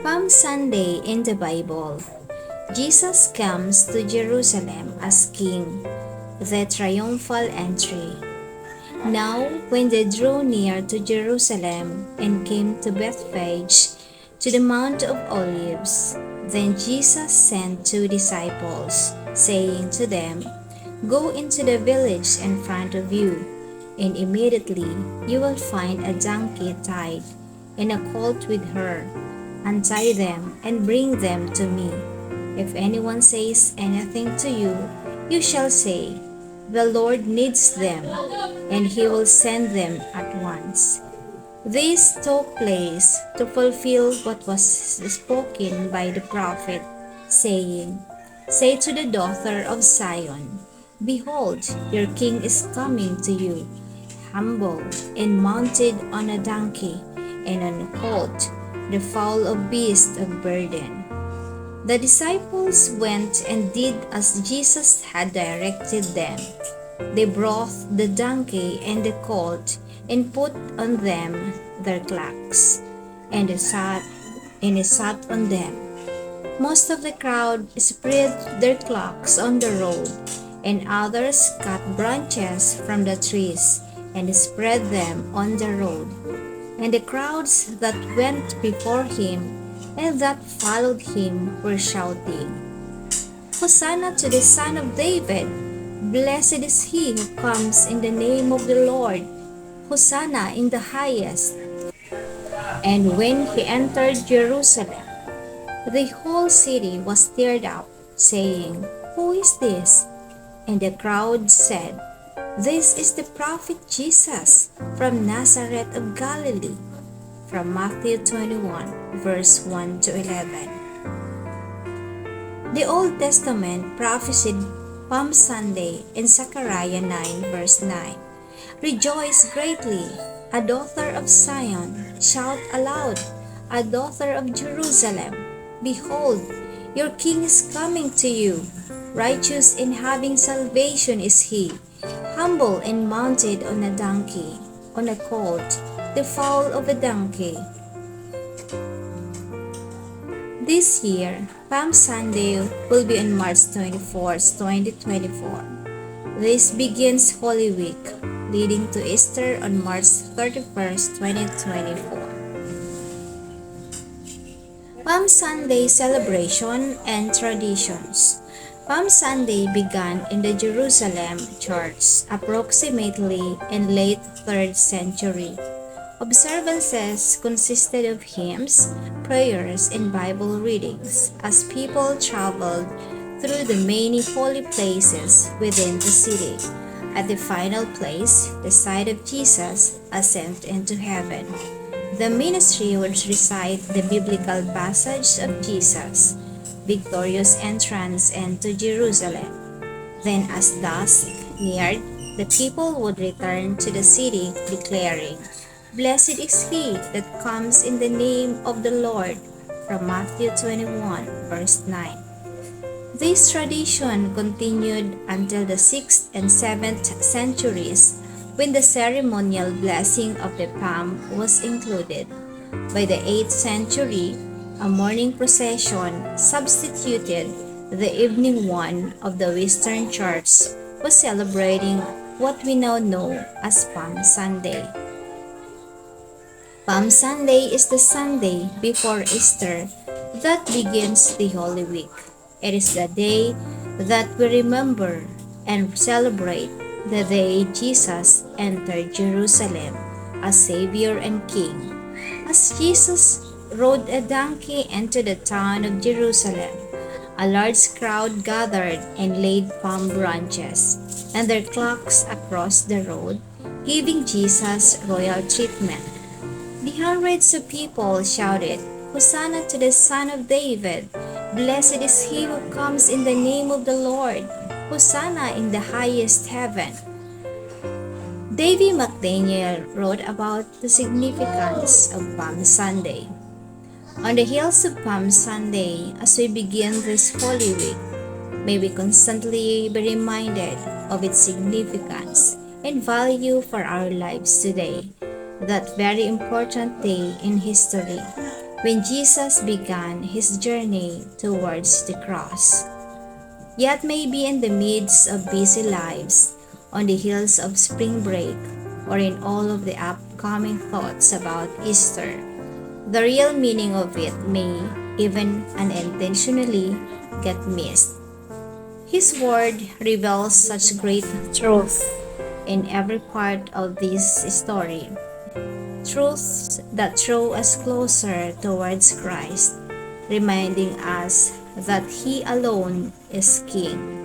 Palm Sunday in the Bible. Jesus comes to Jerusalem as King, the triumphal entry. Now, when they drew near to Jerusalem and came to Bethphage, to the Mount of Olives, then Jesus sent 2 disciples, saying to them, "Go into the village in front of you, and immediately you will find a donkey tied, and a colt with her. Untie them and bring them to me. If anyone says anything to you, you shall say, 'The Lord needs them,' and he will send them at once." This took place to fulfill what was spoken by the prophet, saying, "Say to the daughter of Zion, Behold, your king is coming to you, humble and mounted on a donkey and on a colt, the foal of beast of burden." The disciples went and did as Jesus had directed them. They brought the donkey and the colt and put on them their cloaks, and they sat on them. Most of the crowd spread their cloaks on the road, and others cut branches from the trees and spread them on the road. And the crowds that went before him and that followed him were shouting, "Hosanna to the Son of David! Blessed is he who comes in the name of the Lord! Hosanna in the highest!" And when he entered Jerusalem, the whole city was stirred up, saying, "Who is this?" And the crowd said, "This is the prophet Jesus from Nazareth of Galilee." From Matthew 21, verse 1 to 11. The Old Testament prophesied Palm Sunday in Zechariah 9, verse 9. "Rejoice greatly, a daughter of Zion, shout aloud, a daughter of Jerusalem. Behold, your king is coming to you. Righteous in having salvation is he, humble and mounted on a donkey, on a colt, the foal of a donkey." This year, Palm Sunday will be on March 24, 2024. This begins Holy Week, leading to Easter on March 31st, 2024. Palm Sunday celebration and traditions. Palm Sunday began in the Jerusalem church approximately in late 3rd century. Observances consisted of hymns, prayers, and Bible readings as people traveled through the many holy places within the city. At the final place, the site of Jesus' ascent into heaven, the ministry would recite the biblical passage of Jesus' victorious entrance into Jerusalem. Then as dusk neared, the people would return to the city declaring, "Blessed is he that comes in the name of the Lord," from Matthew 21, verse 9. This tradition continued until the 6th and 7th centuries, when the ceremonial blessing of the palm was included. By the 8th century, a morning procession substituted the evening one of the Western Church, was celebrating what we now know as Palm Sunday. Palm Sunday is the Sunday before Easter that begins the Holy Week. It is the day that we remember and celebrate the day Jesus entered Jerusalem as Savior and King. As Jesus rode a donkey into the town of Jerusalem, a large crowd gathered and laid palm branches and their cloaks across the road, giving Jesus royal treatment. The hundreds of people shouted, "Hosanna to the Son of David! Blessed is he who comes in the name of the Lord! Hosanna in the highest heaven!" Davy McDaniel wrote about the significance of Palm Sunday. On the hills of Palm Sunday, as we begin this Holy Week, may we constantly be reminded of its significance and value for our lives today, that very important day in history. when Jesus began his journey towards the cross. Yet maybe in the midst of busy lives, on the heels of spring break, or in all of the upcoming thoughts about Easter, the real meaning of it may, even unintentionally, get missed. His word reveals such great truth in every part of this story. Truths that draw us closer towards Christ, reminding us that He alone is King.